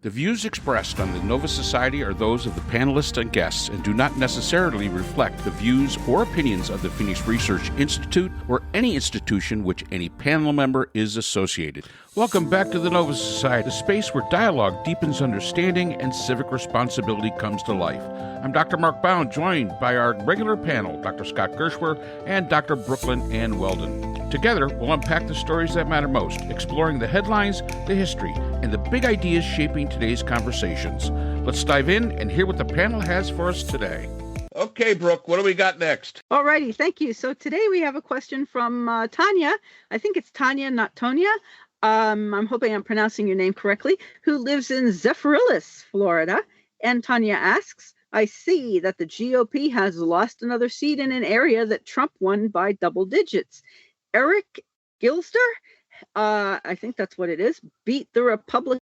The views expressed on the Nova Society are those of the panelists and guests and do not necessarily reflect the views or opinions of the Phoenix Research Institute or any institution which any panel member is associated. Welcome back to the Nova Society, a space where dialogue deepens understanding and civic responsibility comes to life. I'm Dr. Mark Bound, joined by our regular panel, Dr. Scott Gershwer and Dr. Brooklyn Ann Weldon. Together, we'll unpack the stories that matter most, exploring the headlines, the history, and the big ideas shaping today's conversations. Let's dive in and hear what the panel has for us today. Okay, Brooke, what do we got next? All righty, thank you. So today we have a question from Tonya. I think it's Tonya, not Tonya. I'm hoping I'm pronouncing your name correctly, who lives in Zephyrhills, Florida. And Tonya asks, I see that the GOP has lost another seat in an area that Trump won by double digits. Eric Gislder, I think that's what it is, beat the Republican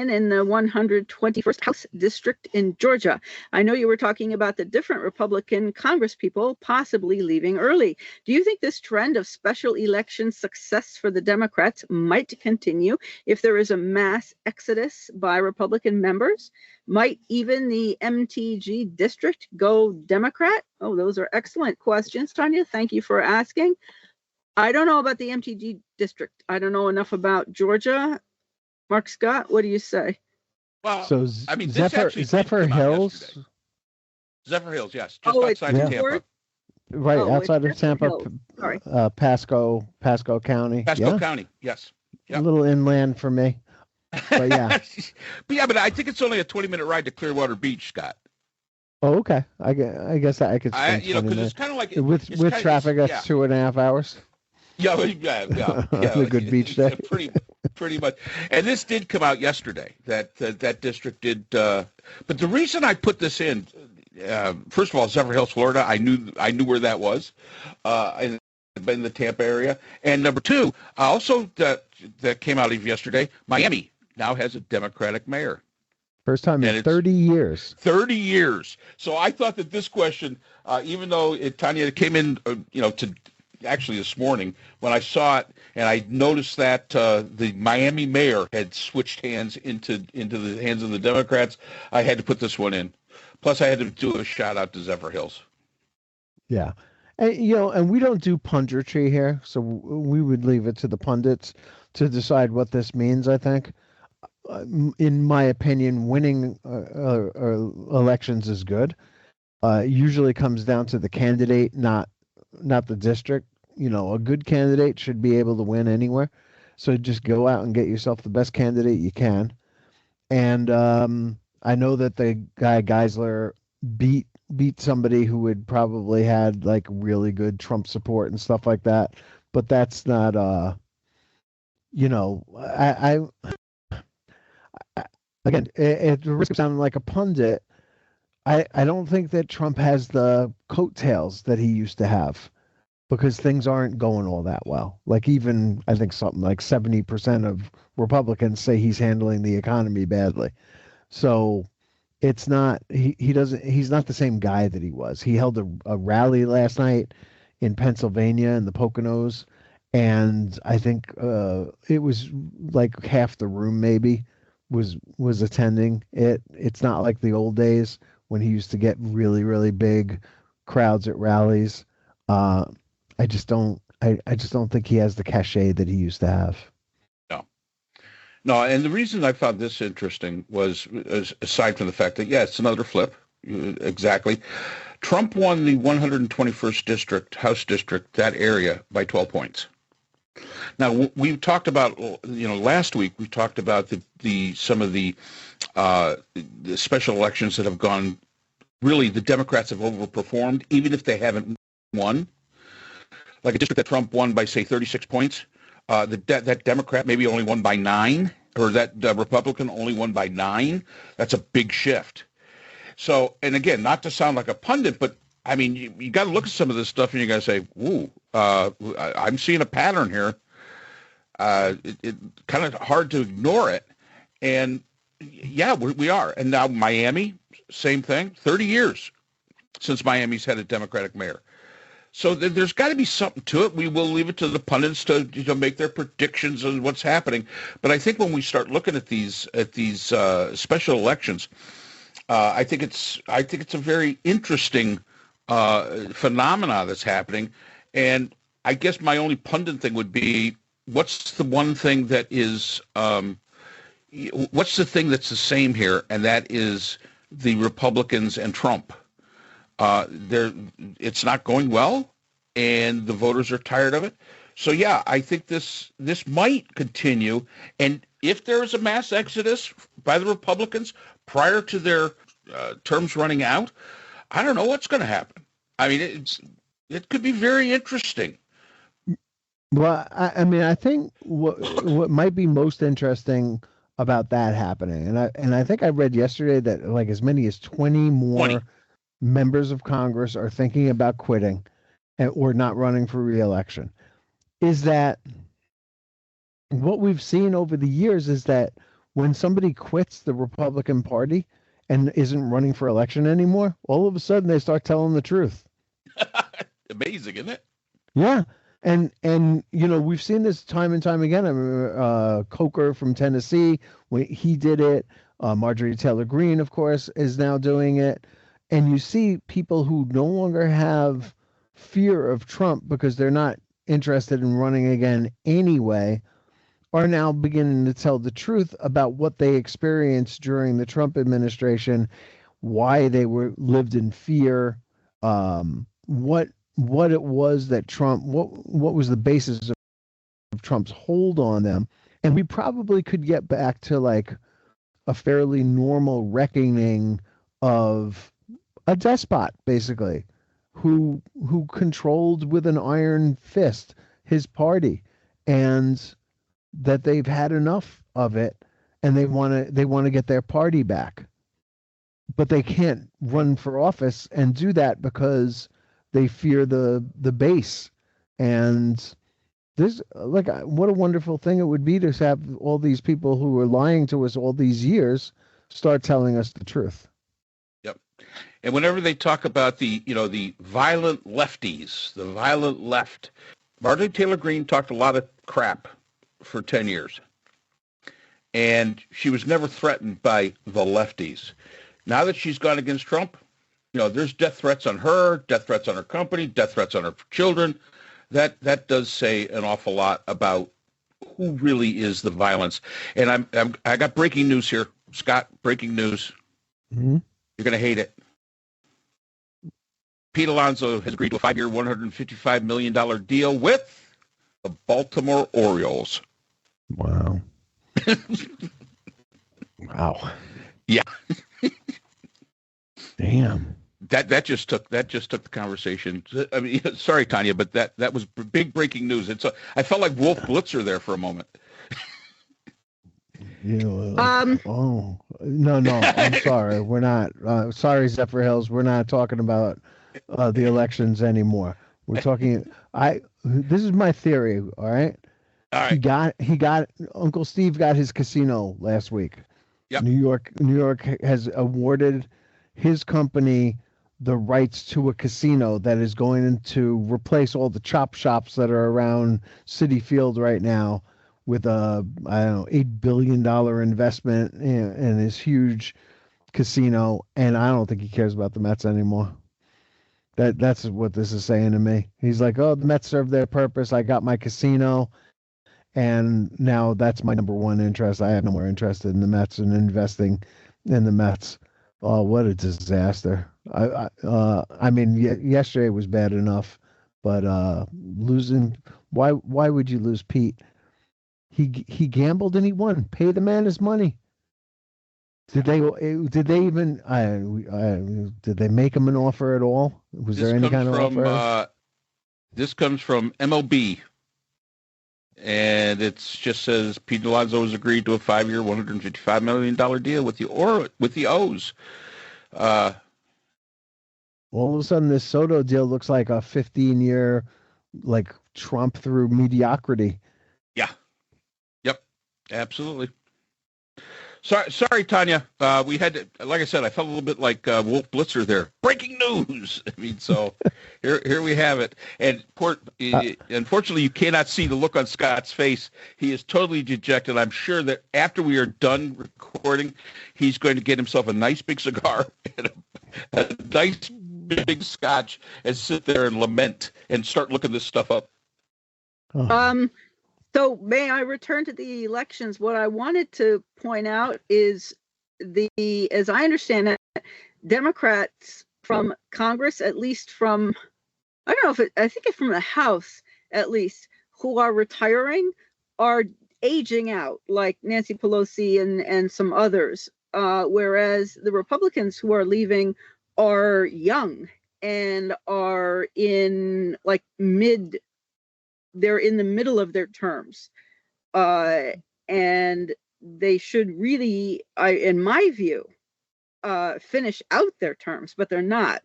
in the 121st House District in Georgia. I know you were talking about the different Republican congresspeople possibly leaving early. Do you think this trend of special election success for the Democrats might continue if there is a mass exodus by Republican members? Might even the MTG district go Democrat? Oh, those are excellent questions, Tonya. Thank you for asking. I don't know about the MTG district. I don't know enough about Georgia. Mark Scott, what do you say? Well, so I mean, Zephyrhills? Zephyrhills, yes, just outside of Tampa. Right, outside of Tampa, Pasco County. Pasco County, yes. Yep. A little inland for me, but yeah. but I think it's only a 20-minute ride to Clearwater Beach, Scott. Oh, okay. I guess I could spend 20 because minutes. It's kind of like with traffic. That's 2.5 hours. Yeah. A good beach day. Pretty much. And this did come out yesterday. That district did. But the reason I put this in, first of all, Zephyrhills, Florida. I knew where that was, in the Tampa area. And number two, also that came out yesterday. Miami now has a Democratic mayor. First time in 30 years. 30 years. So I thought that this question, even though Tonya came in, to actually this morning when I saw it, and I noticed that the Miami mayor had switched hands into the hands of the Democrats, I had to put this one in. Plus, I had to do a shout out to Zephyrhills. Yeah. And we don't do punditry here, so we would leave it to the pundits to decide what this means, I think. In my opinion, winning elections is good. Usually comes down to the candidate, not the district. A good candidate should be able to win anywhere. So just go out and get yourself the best candidate you can. And I know that the guy Gislder beat somebody who would probably had like really good Trump support and stuff like that. But that's not Again, at the risk of sounding like a pundit, I don't think that Trump has the coattails that he used to have because things aren't going all that well. Like even, I think something like 70% of Republicans say he's handling the economy badly. So it's not, he's not the same guy that he was. He held a rally last night in Pennsylvania in the Poconos, and I think it was like half the room maybe was attending it. It's not like the old days when he used to get really, really big crowds at rallies. I just don't think he has the cachet that he used to have. No, and the reason I found this interesting was, aside from the fact that, it's another flip, exactly. Trump won the 121st district, House district, that area by 12 points. Now, we talked about, last week we talked about some of the special elections that have gone, really the Democrats have overperformed, even if they haven't won. Like a district that Trump won by, say, 36 points, that Democrat maybe only won by 9, or that Republican only won by 9. That's a big shift. So, and again, not to sound like a pundit, but I mean, you got to look at some of this stuff and you got to say, ooh, I'm seeing a pattern here. It kind of hard to ignore it. And yeah, we are. And now Miami, same thing, 30 years since Miami's had a Democratic mayor. So there's got to be something to it. We will leave it to the pundits to make their predictions on what's happening. But I think when we start looking at these special elections, I think it's a very interesting phenomena that's happening. And I guess my only pundit thing would be, what's the one thing that is what's the thing that's the same here, and that is the Republicans and Trump. It's not going well, and the voters are tired of it. So yeah, I think this might continue. And if there is a mass exodus by the Republicans prior to their terms running out, I don't know what's going to happen. I mean, it could be very interesting. Well, I mean, I think what might be most interesting about that happening, and I think I read yesterday that like as many as 20 more members of Congress are thinking about quitting or not running for re-election. Is that what we've seen over the years is that when somebody quits the Republican Party and isn't running for election anymore, all of a sudden they start telling the truth. Amazing, isn't it? Yeah. And we've seen this time and time again. I remember Coker from Tennessee, when he did it. Marjorie Taylor Greene, of course, is now doing it. And you see people who no longer have fear of Trump because they're not interested in running again anyway, are now beginning to tell the truth about what they experienced during the Trump administration, why they lived in fear, what it was that Trump, what was the basis of Trump's hold on them. And we probably could get back to like a fairly normal reckoning of a despot, basically, who controlled with an iron fist his party, and that they've had enough of it, and they want to get their party back. But they can't run for office and do that because they fear the base. And this, like, what a wonderful thing it would be to have all these people who were lying to us all these years start telling us the truth. Yep. And whenever they talk about the violent lefties, the violent left, Marjorie Taylor Greene talked a lot of crap for 10 years. And she was never threatened by the lefties. Now that she's gone against Trump, there's death threats on her, death threats on her company, death threats on her children. That does say an awful lot about who really is the violence. And I got breaking news here, Scott. Breaking news. Mm-hmm. You're going to hate it. Pete Alonso has agreed to a 5-year, $155 million deal with the Baltimore Orioles. Wow. Wow. Yeah. Damn. That just took the conversation. I mean, sorry, Tonya, but that was big breaking news. I felt like Wolf Blitzer there for a moment. Oh no, I'm sorry. We're not. Sorry, Zephyrhills. We're not talking about the elections anymore. We're talking. This is my theory. All right. All right. He got Uncle Steve got his casino last week. Yep. New York has awarded his company the rights to a casino that is going to replace all the chop shops that are around Citi Field right now, with a $8 billion investment in this huge casino. And I don't think he cares about the Mets anymore. That's what this is saying to me. He's like, oh, the Mets served their purpose. I got my casino, and now that's my number one interest. I have no more interest in the Mets and investing in the Mets. Oh, what a disaster. I mean, yesterday was bad enough, but losing, why would you lose Pete? He gambled and he won. Pay the man his money. Did they even did they make him an offer at all? Was there any kind of offer? This comes from MLB, and it just says Pete Alonso has agreed to a 5-year, $155 million deal with the O's. All of a sudden, this Soto deal looks like a 15-year, like Trump through mediocrity. Yeah. Yep. Absolutely. Sorry, Tonya. We had to, like I said, I felt a little bit like Wolf Blitzer there. Breaking news. I mean, so here we have it. And unfortunately, you cannot see the look on Scott's face. He is totally dejected. I'm sure that after we are done recording, he's going to get himself a nice big cigar and a nice big scotch and sit there and lament and start looking this stuff up. So may I return to the elections? What I wanted to point out is as I understand it, Democrats from Congress, at least from, I don't know I think it's from the House, at least, who are retiring are aging out, like Nancy Pelosi and some others. Whereas the Republicans who are leaving are young and are in like they're in the middle of their terms, and they should really, in my view, finish out their terms, but they're not.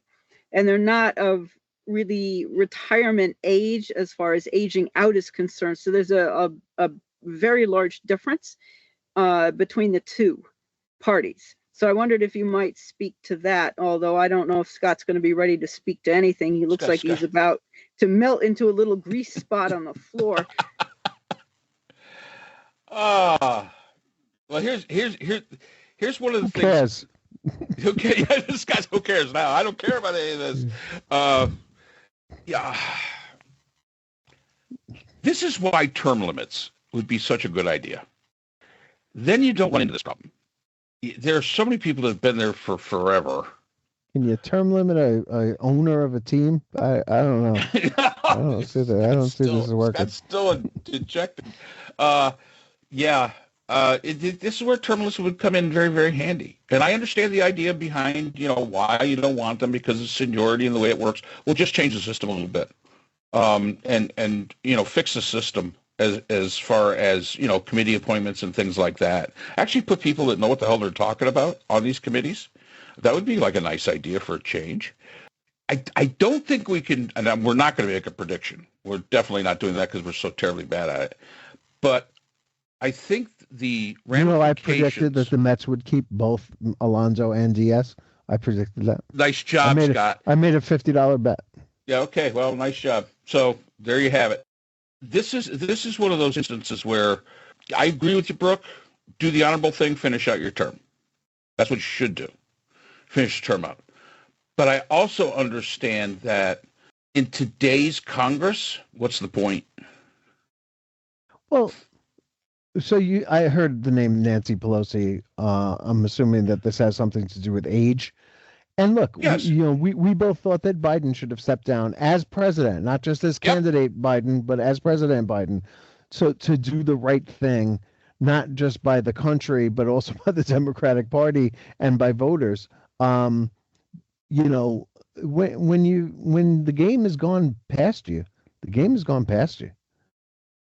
And they're not of really retirement age as far as aging out is concerned. So there's a very large difference between the two parties. So I wondered if you might speak to that, although I don't know if Scott's going to be ready to speak to anything. He looks like he's about to melt into a little grease spot on the floor. Well, here's one of the things. Who cares? Yeah, this guy's who cares now. I don't care about any of this. Yeah. This is why term limits would be such a good idea. Then you don't run into this problem. There are so many people that have been there for forever. Can you term limit a owner of a team? I don't know. I don't see that. I don't see this working. That's still dejected. This is where term limits would come in very, very handy. And I understand the idea behind, why you don't want them because of seniority and the way it works. We'll just change the system a little bit, and fix the system as far as committee appointments and things like that. Actually, put people that know what the hell they're talking about on these committees. That would be like a nice idea for a change. I don't think we can, and we're not going to make a prediction. We're definitely not doing that because we're so terribly bad at it. But I think the ramifications... I predicted that the Mets would keep both Alonso and Diaz. I predicted that. Nice job, Scott. I made a $50 bet. Yeah, okay. Well, nice job. So there you have it. This is one of those instances where I agree with you, Brooke. Do the honorable thing, finish out your term. That's what you should do. Finish the term out. But I also understand that in today's Congress, what's the point? Well, so I heard the name Nancy Pelosi. I'm assuming that this has something to do with age. And look, yes. we both thought that Biden should have stepped down as president, not just as candidate Biden, but as President Biden. So to do the right thing, not just by the country, but also by the Democratic Party and by voters. When the game has gone past you, the game has gone past you.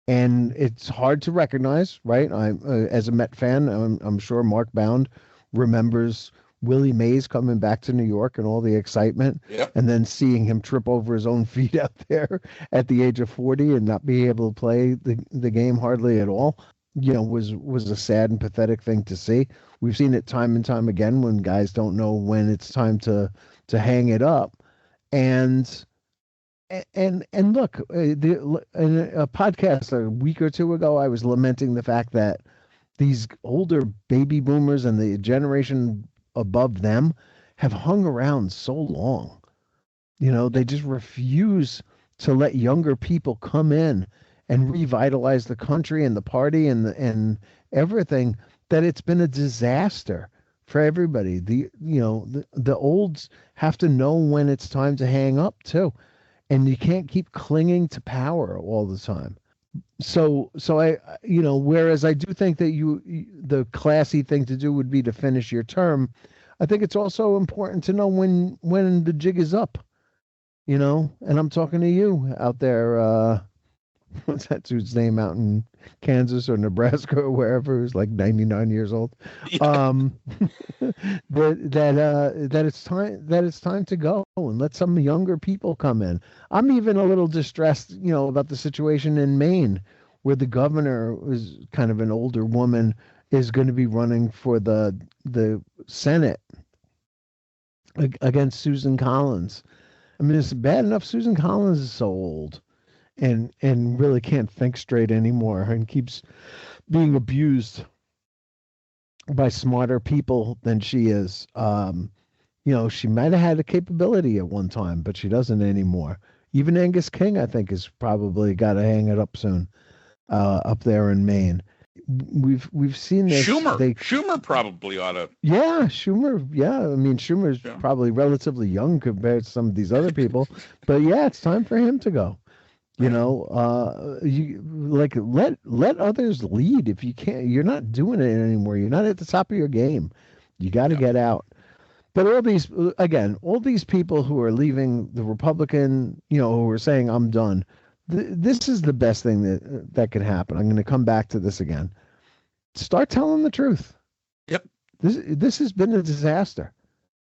And it's hard to recognize, right? As a Met fan, I'm sure Mark Bound remembers Willie Mays coming back to New York and all the excitement, and then seeing him trip over his own feet out there at the age of 40 and not be able to play the game hardly at all, was a sad and pathetic thing to see. We've seen it time and time again when guys don't know when it's time to hang it up. And look, in a podcast a week or two ago, I was lamenting the fact that these older baby boomers and the generation above them have hung around so long. They just refuse to let younger people come in and revitalize the country and the party and everything, that it's been a disaster for everybody. The olds have to know when it's time to hang up too. And you can't keep clinging to power all the time. So I, whereas I do think that the classy thing to do would be to finish your term, I think it's also important to know when the jig is up, and I'm talking to you out there. What's that dude's name out in Kansas or Nebraska or wherever, who's like 99 years old? That it's time to go and let some younger people come in. I'm even a little distressed, about the situation in Maine, where the governor was kind of an older woman is going to be running for the Senate against Susan Collins. I mean, it's bad enough Susan Collins is so old and really can't think straight anymore and keeps being abused by smarter people than she is. She might have had a capability at one time, but she doesn't anymore. Even Angus King, I think, has probably got to hang it up soon, up there in Maine. We've seen this. Schumer probably ought to. Yeah, Schumer. Yeah, I mean Schumer's probably relatively young compared to some of these other people, but yeah, it's time for him to go. You know, let others lead if you can't. You're not doing it anymore. You're not at the top of your game. You got to get out. But all these people who are leaving the Republican, who are saying I'm done. This is the best thing that can happen. I'm going to come back to this again. Start telling the truth. Yep. This has been a disaster.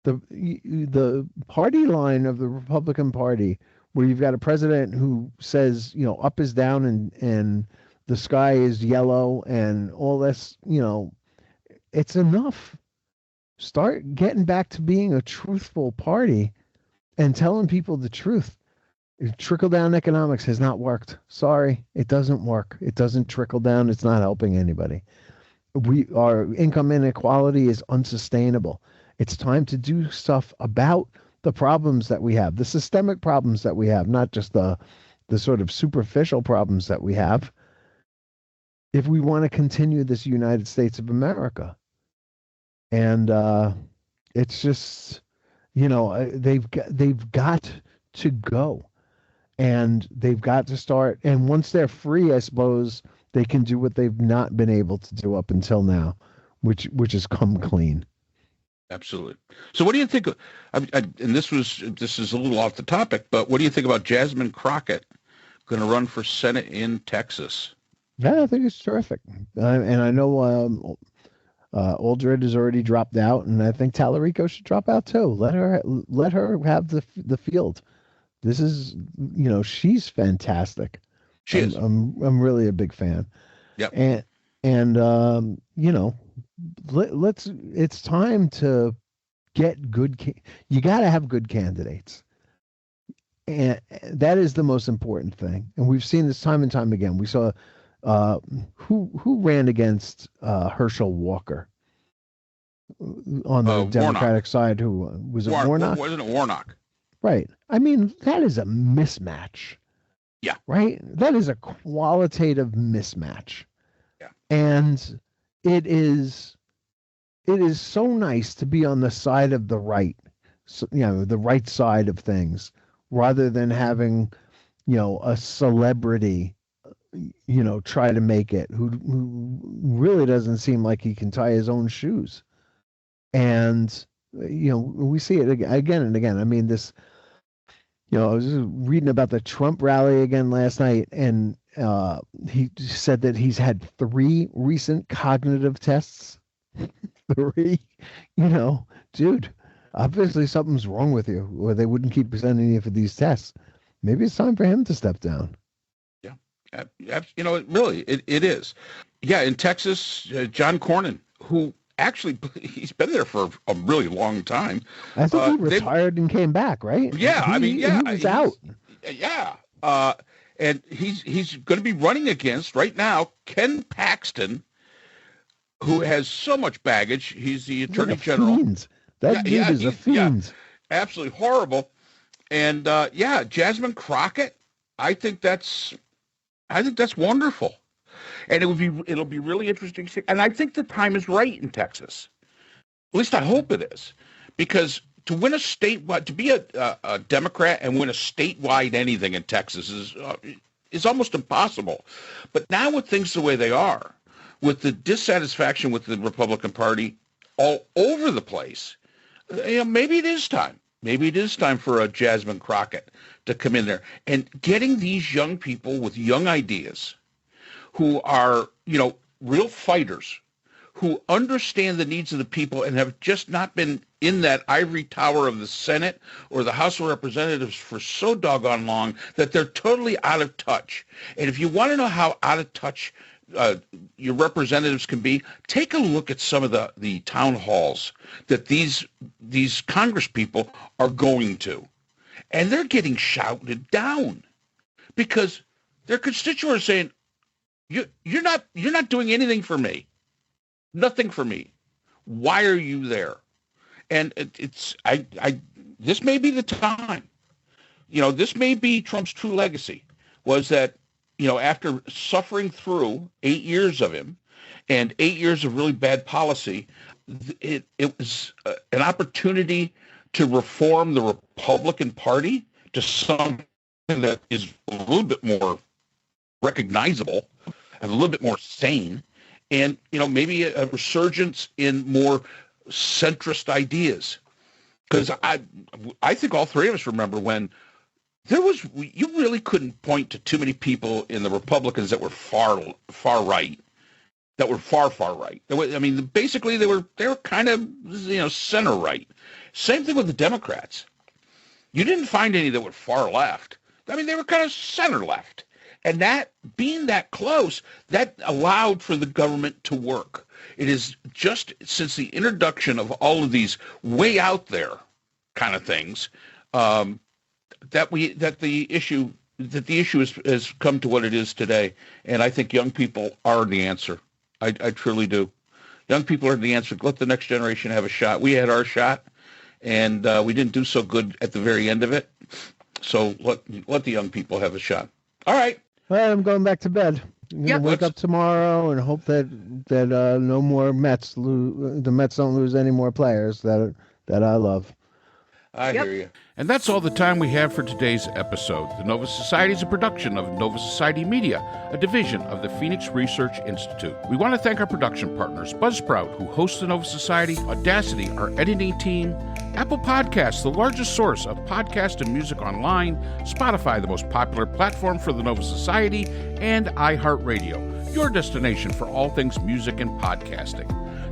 The party line of the Republican Party, where you've got a president who says, up is down and the sky is yellow and all this, it's enough. Start getting back to being a truthful party and telling people the truth. Trickle down economics has not worked. Sorry, it doesn't work. It doesn't trickle down. It's not helping anybody. Our income inequality is unsustainable. It's time to do stuff about the problems that we have, the systemic problems that we have, not just the sort of superficial problems that we have, if we want to continue this United States of America. And it's just, they've got to go. And they've got to start. And once they're free, I suppose they can do what they've not been able to do up until now, which is come clean. Absolutely. So what do you think of, and this is a little off the topic, but what do you think about Jasmine Crockett going to run for Senate in Texas? Yeah, I think it's terrific. And I know Aldred has already dropped out, and I think Tallarico should drop out too. Let her have the field. This is, she's fantastic. She is. I'm really a big fan. Yep. And it's time to get good. You got to have good candidates. And that is the most important thing. And we've seen this time and time again. We saw who ran against Herschel Walker on the Democratic side. Who was it? Warnock? Wasn't it Warnock? Right. I mean, that is a mismatch. Yeah. Right? That is a qualitative mismatch. Yeah. And it is so nice to be on the side of the right, the right side of things, rather than having, a celebrity, try to make it, who really doesn't seem like he can tie his own shoes. And, we see it again and again. I mean, this, I was just reading about the Trump rally again last night, and he said that he's had 3 recent cognitive tests. 3, dude, obviously something's wrong with you, or they wouldn't keep sending you for these tests. Maybe it's time for him to step down. Yeah, really, it is. Yeah, in Texas, John Cornyn, who actually, he's been there for a really long time. I think he retired and came back, right? Yeah, he was out. Yeah, and he's going to be running against, right now, Ken Paxton, who has so much baggage. He's the Attorney General. Fiend. That dude is a fiend. Yeah, absolutely horrible. And Jasmine Crockett, I think that's wonderful. And it'll be really interesting. And I think the time is right in Texas. At least I hope it is, because to win to be a Democrat and win a statewide anything in Texas is almost impossible. But now with things the way they are, with the dissatisfaction with the Republican Party all over the place, maybe it is time. Maybe it is time for a Jasmine Crockett to come in there and getting these young people with young ideas, who are, real fighters, who understand the needs of the people and have just not been in that ivory tower of the Senate or the House of Representatives for so doggone long that they're totally out of touch. And if you want to know how out of touch your representatives can be, take a look at some of the town halls that these Congress people are going to. And they're getting shouted down because their constituents are saying, you're not doing anything for me. Nothing for me. Why are you there? And this may be the time. This may be Trump's true legacy, was that, after suffering through 8 years of him and 8 years of really bad policy, it was an opportunity to reform the Republican Party to something that is a little bit more recognizable and a little bit more sane, and maybe a resurgence in more centrist ideas. Because I think all three of us remember when you really couldn't point to too many people in the Republicans that were far right, that were far right. Basically they were kind of center right. Same thing with the Democrats. You didn't find any that were far left. They were kind of center left. And that, being that close, that allowed for the government to work. It is just since the introduction of all of these way out there kind of things, that the issue has come to what it is today. And I think young people are the answer. I truly do. Young people are the answer. Let the next generation have a shot. We had our shot, and we didn't do so good at the very end of it. So let the young people have a shot. All right. Well, I'm going back to bed. I'm gonna wake up tomorrow and hope that no more Mets the Mets don't lose any more players that I love. I hear you. And that's all the time we have for today's episode. The Nova Society is a production of Nova Society Media, a division of the Phoenix Research Institute. We want to thank our production partners, Buzzsprout, who hosts the Nova Society, Audacity, our editing team, Apple Podcasts, the largest source of podcast and music online, Spotify, the most popular platform for the Nova Society, and iHeartRadio, your destination for all things music and podcasting.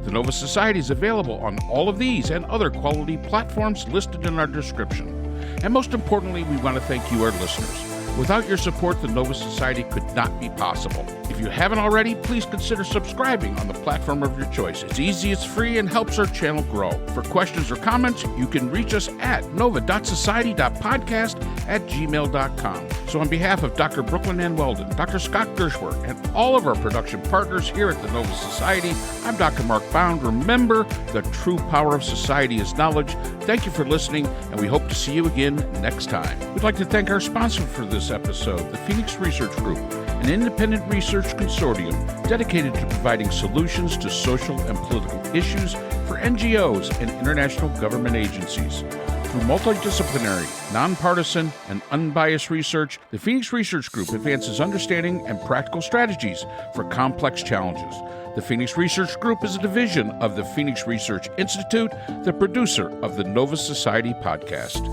The Nova Society is available on all of these and other quality platforms listed in our description. And most importantly, we want to thank you, our listeners. Without your support, the Nova Society could not be possible. If you haven't already, please consider subscribing on the platform of your choice. It's easy, it's free, and helps our channel grow. For questions or comments, you can reach us at nova.society.podcast@gmail.com. So on behalf of Dr. Brooklyn Ann Weldon, Dr. Scott Gershworth, and all of our production partners here at the Nova Society, I'm Dr. Mark Bound. Remember, the true power of society is knowledge. Thank you for listening, and we hope to see you again next time. We'd like to thank our sponsor for this episode, the Phoenix Research Group, an independent research consortium dedicated to providing solutions to social and political issues for NGOs and international government agencies. Through multidisciplinary, nonpartisan, and unbiased research, the Phoenix Research Group advances understanding and practical strategies for complex challenges. The Phoenix Research Group is a division of the Phoenix Research Institute, the producer of the Nova Society podcast.